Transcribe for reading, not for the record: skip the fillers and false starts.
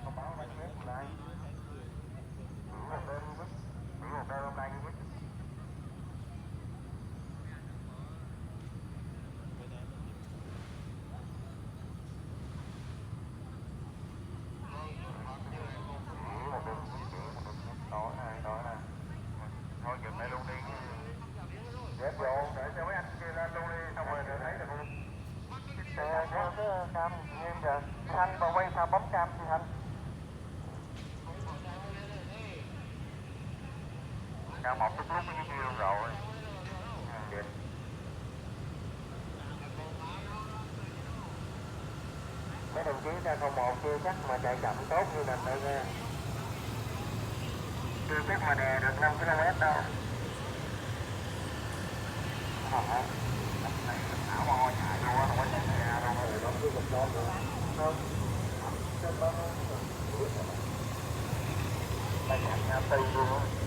thông báo mấy mét hôm nay. Đủ một đơn luôn á. Đủ một đơn hôm nay luôn á. Thôi dừng lại luôn đi. Ghép vô để cho mấy anh kia lên luôn đi, xong rồi để thấy được luôn. Có cái cam nghiêm kìa. Chị Thanh vào quay sao bấm cam chị Thanh. Cam một lúc lúc như luôn rồi. Kìa. Mấy đồng chí ra 01 chưa chắc mà chạy chậm tốt như mình đâu nha. Chưa chắc mà đè được 5 km đâu. Này thảo bo chạy luôn á, không có chạy ra đâu. Nó cứ một con nữa. Không. Trên đó nó đuổi rồi. Đây là nhà Tây luôn á.